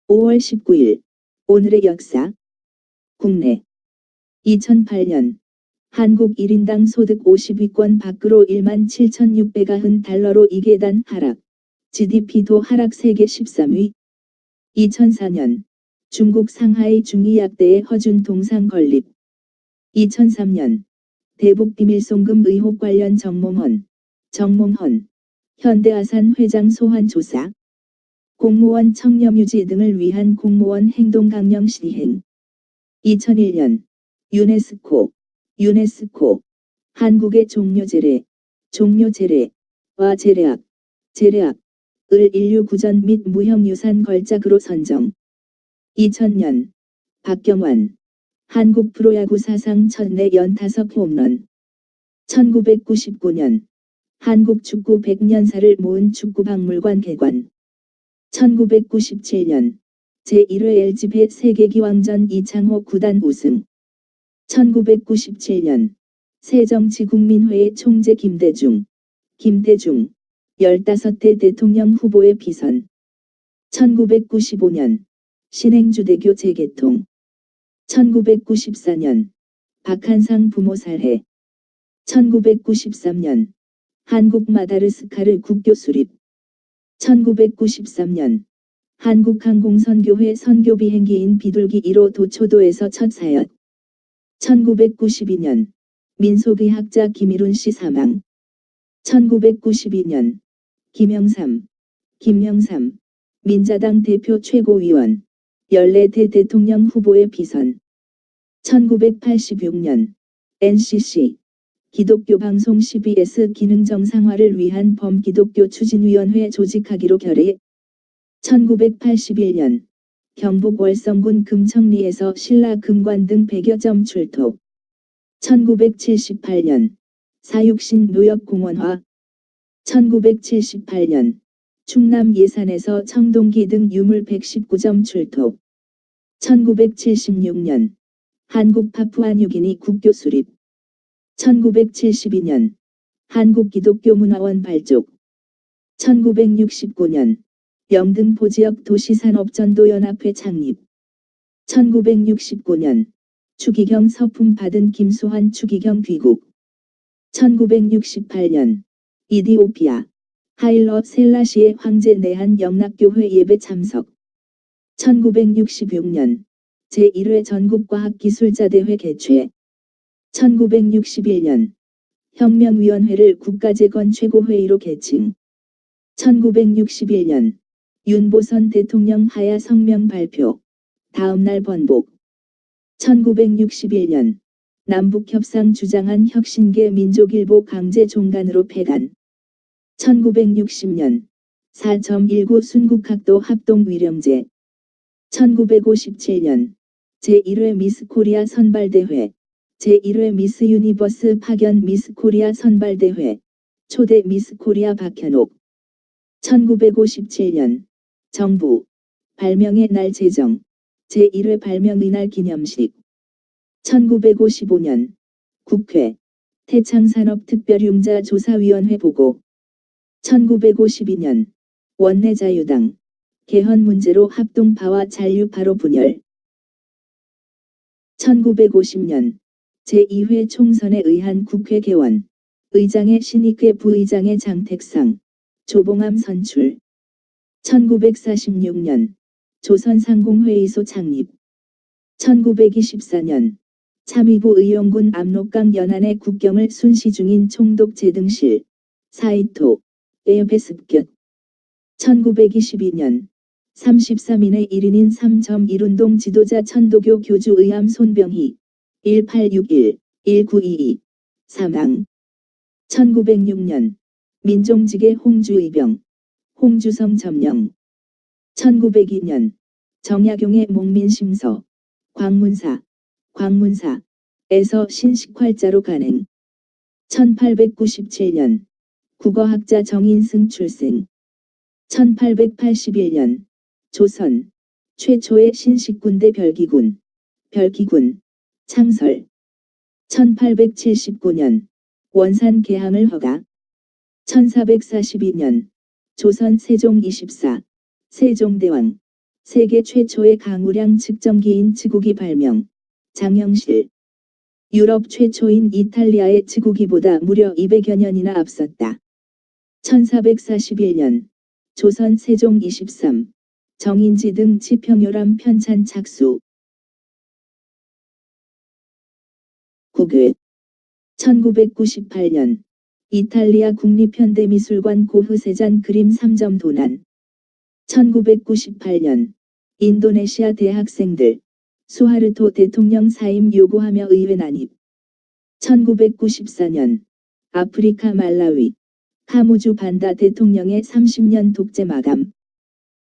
5월 19일 오늘의 역사. 국내 2008년 한국 1인당 소득 50위권 밖으로 17,690달러로 2계단 하락. GDP도 하락 세계 13위. 2004년 중국 상하이 중의약대의 허준 동상 건립. 2003년 대북 비밀송금 의혹 관련 정몽헌 현대아산 회장 소환 조사. 공무원 청렴유지 등을 위한 공무원 행동 강령 시행. 2001년 유네스코 한국의 종묘제례와 제례악을 인류 구전 및 무형유산 걸작으로 선정. 2000년 박경환 한국 프로야구 사상 첫 내 연타석 홈런. 1999년 한국 축구 100년사를 모은 축구박물관 개관. 1997년 제1회 LG배 세계기왕전 이창호 구단 우승. 1997년 새정치국민회의 총재 김대중 15대 대통령 후보의 비선. 1995년 신행주대교 재개통. 1994년 박한상 부모 살해. 1993년 한국 마다르스카르 국교 수립. 1993년 한국항공선교회 선교 비행기인 비둘기 1호 도초도에서 첫 사역. 1992년 민속의학자 김일훈 씨 사망. 1992년 김영삼 민자당 대표 최고위원 14대 대통령 후보의 비선. 1986년 NCC 기독교 방송 CBS 기능 정상화를 위한 범기독교 추진위원회 조직하기로 결의. 1981년 경북 월성군 금천리에서 신라 금관 등 100여 점 출토. 1978년 사육신 무역공원화. 1978년 충남 예산에서 청동기 등 유물 119점 출토. 1976년 한국 파푸아뉴기니 국교 수립. 1972년 한국기독교문화원 발족. 1969년 영등포 지역 도시산업전도연합회 창립. 1969년 추기경 서품 받은 김수환 추기경 귀국. 1968년 이디오피아 하일러 셀라시의 황제 내한 영락교회 예배 참석. 1966년 제1회 전국과학기술자대회 개최. 1961년 혁명위원회를 국가재건 최고회의로 개칭. 1961년 윤보선 대통령 하야 성명 발표. 다음날 번복. 1961년 남북협상 주장한 혁신계 민족일보 강제 종간으로 폐간. 1960년 4.19 순국학도 합동위령제. 1957년 제1회 미스코리아 선발대회. 제1회 미스 유니버스 파견 미스코리아 선발대회. 초대 미스코리아 박현옥. 1957년 정부 발명의 날 제정. 제1회 발명의 날 기념식. 1955년 국회 태창산업특별융자 조사위원회 보고. 1952년 원내자유당 개헌 문제로 합동파와 잔류파로 분열. 1950년 제2회 총선에 의한 국회 개원. 의장의 신익회 부의장의 장택상, 조봉암 선출. 1946년 조선상공회의소 창립. 1924년 참의부 의용군 압록강 연안의 국경을 순시 중인 총독제등실, 사이토, 에협의 습격. 1922년 33인의 1인인 3.1운동 지도자 천도교 교주 의암 손병희 1861-1922 사망. 1906년 민종직의 홍주의병, 홍주성 점령. 1902년 정약용의 목민심서, 광문사에서 신식활자로 간행. 1897년 국어학자 정인승 출생. 1881년 조선 최초의 신식군대 별기군 창설. 1879년 원산 개항을 허가. 1442년 조선 세종 24 세종대왕 세계 최초의 강우량 측정기인 지구기 발명. 장영실. 유럽 최초인 이탈리아의 지구기보다 무려 200여 년이나 앞섰다. 1441년 조선 세종 23. 정인지 등 지평요람 편찬 착수. 국외. 1998년 이탈리아 국립현대미술관 고흐세잔 그림 3점 도난. 1998년 인도네시아 대학생들 수하르토 대통령 사임 요구하며 의회 난입. 1994년 아프리카 말라위 카무주 반다 대통령의 30년 독재 마감.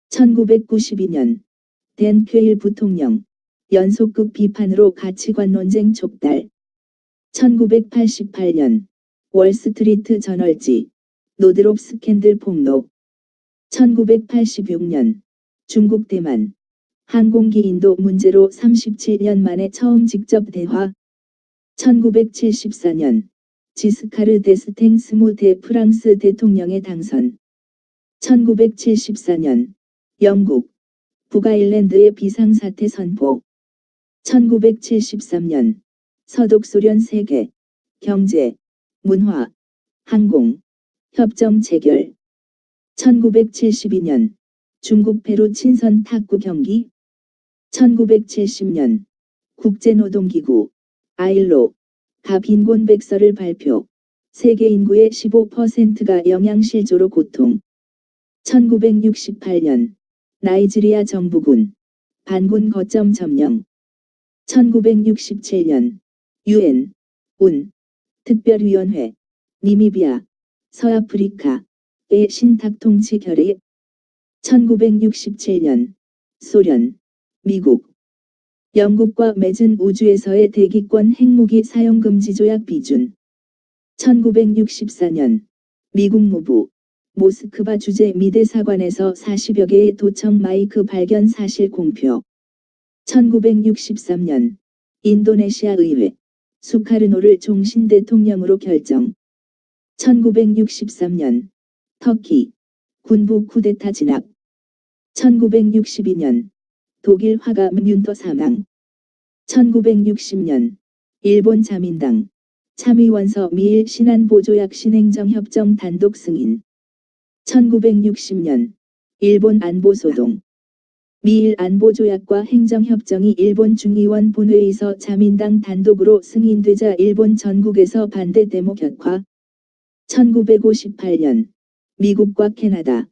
1992년 댄 퀘일 부통령 연속극 비판으로 가치관 논쟁 촉달. 1988년 월스트리트 저널지 노드롭 스캔들 폭로. 1986년 중국 대만 항공기 인도 문제로 37년 만에 처음 직접 대화. 1974년 지스카르 데스탱 스무 대 프랑스 대통령의 당선. 1974년 영국 북아일랜드의 비상사태 선포. 1973년 서독소련 세계 경제, 문화, 항공 협정 체결. 1972년 중국 페루 친선 탁구 경기. 1970년 국제노동기구 아일로 가 빈곤백서를 발표. 세계 인구의 15%가 영양실조로 고통. 1968년 나이지리아 정부군 반군 거점 점령. 1967년 UN 운 특별위원회 나미비아 서아프리카의 신탁통치 결의. 1967년 소련 미국 영국과 맺은 우주에서의 대기권 핵무기 사용 금지 조약 비준. 1964년 미국 무부 모스크바 주재 미 대사관에서 40여 개의 도청 마이크 발견 사실 공표. 1963년 인도네시아 의회 수카르노를 종신 대통령으로 결정. 1963년 터키 군부 쿠데타 진압. 1962년 독일 화가 뮌터 사망. 1960년 일본 자민당 참의원서 미일 신안보조약 신행정협정 단독 승인. 1960년 일본 안보소동 미일 안보조약과 행정협정이 일본 중의원 본회의서 자민당 단독으로 승인되자 일본 전국에서 반대 데모 격화. 1958년 미국과 캐나다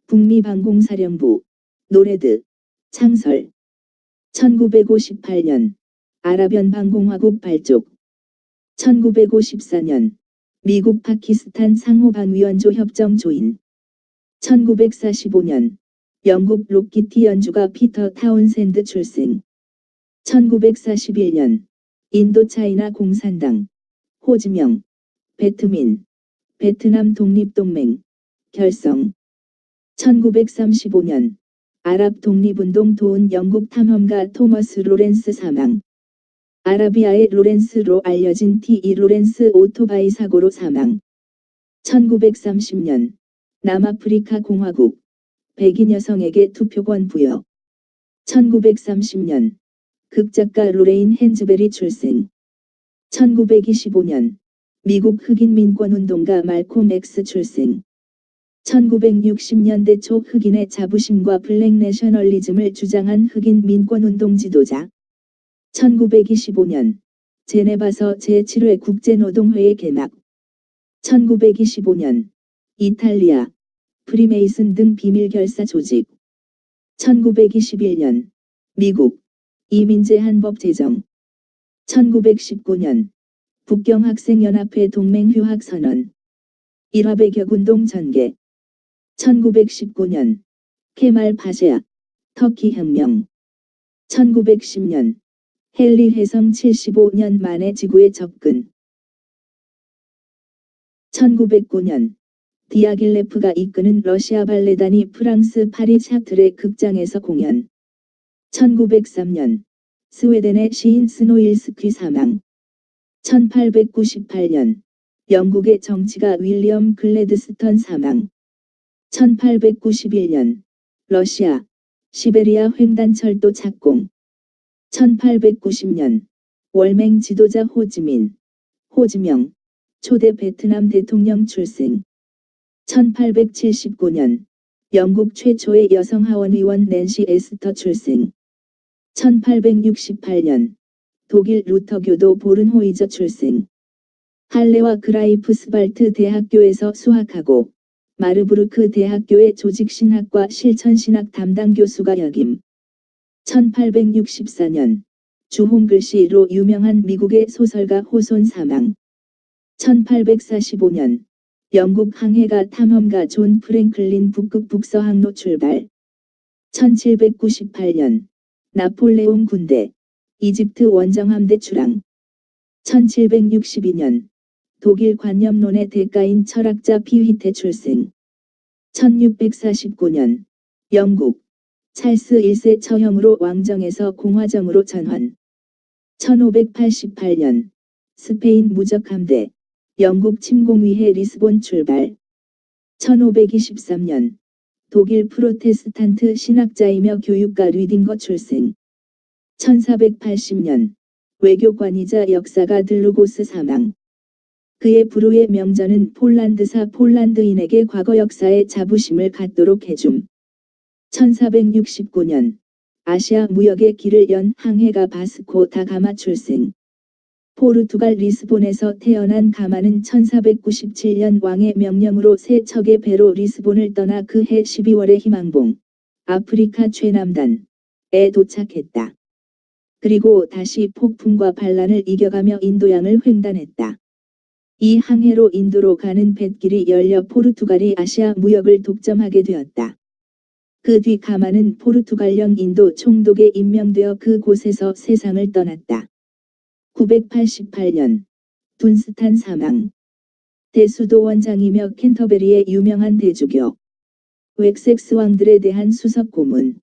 북미방공사령부 노레드 창설. 1958년 아랍연방공화국 발족. 1954년 미국 파키스탄 상호방위원조 협정 조인. 1945년 영국 록키티 연주가 피터 타운샌드 출생. 1941년 인도차이나 공산당 호지명 베트민 베트남 독립동맹 결성. 1935년 아랍 독립운동 도운 영국 탐험가 토머스 로렌스 사망. 아라비아의 로렌스로 알려진 T.E. 로렌스 오토바이 사고로 사망. 1930년 남아프리카 공화국 백인 여성에게 투표권 부여. 1930년 극작가 로레인 헨즈베리 출생. 1925년 미국 흑인 민권운동가 말콤 X 출생. 1960년대 초 흑인의 자부심과 블랙 내셔널리즘을 주장한 흑인 민권운동 지도자. 1925년 제네바서 제7회 국제노동회의 개막. 1925년 이탈리아 프리메이슨 등 비밀결사 조직. 1921년 미국 이민제 한법 제정. 1919년 북경학생연합회 동맹휴학선언. 일화배격운동 전개. 1919년 케말 파셰아 터키 혁명. 1910년 헨리 혜성 75년 만에 지구에 접근. 1909년 디아길레프가 이끄는 러시아 발레단이 프랑스 파리 샤틀의 극장에서 공연. 1903년 스웨덴의 시인 스노일스키 사망. 1898년 영국의 정치가 윌리엄 글래드스턴 사망. 1891년 러시아 시베리아 횡단철도 착공. 1890년 월맹 지도자 호지명 초대 베트남 대통령 출생. 1879년 영국 최초의 여성 하원의원 낸시 에스터 출생. 1868년 독일 루터교도 보른호이저 출생. 할레와 그라이프스발트 대학교에서 수학하고 마르부르크 대학교의 조직신학과 실천신학 담당 교수가 역임. 1864년 주홍글씨로 유명한 미국의 소설가 호손 사망. 1845년 영국 항해가 탐험가 존 프랭클린 북극 북서항로 출발. 1798년 나폴레옹 군대 이집트 원정함대 출항. 1762년 독일 관념론의 대가인 철학자 피휘테 출생. 1649년 영국 찰스 1세 처형으로 왕정에서 공화정으로 전환. 1588년 스페인 무적함대 영국 침공위해 리스본 출발. 1523년 독일 프로테스탄트 신학자이며 교육가 류딩거 출생. 1480년 외교관이자 역사가 들루고스 사망. 그의 불후의 명전은 폴란드사 폴란드인에게 과거 역사에 자부심을 갖도록 해줌. 1469년 아시아 무역의 길을 연 항해가 바스코 다 가마 출생. 포르투갈 리스본에서 태어난 가마는 1497년 왕의 명령으로 세 척의 배로 리스본을 떠나 그 해 12월에 희망봉, 아프리카 최남단에 도착했다. 그리고 다시 폭풍과 반란을 이겨가며 인도양을 횡단했다. 이 항해로 인도로 가는 뱃길이 열려 포르투갈이 아시아 무역을 독점하게 되었다. 그 뒤 가마는 포르투갈령 인도 총독에 임명되어 그 곳에서 세상을 떠났다. 988년 둔스탄 사망. 대수도 원장이며 캔터베리의 유명한 대주교. 웩섹스 왕들에 대한 수석 고문.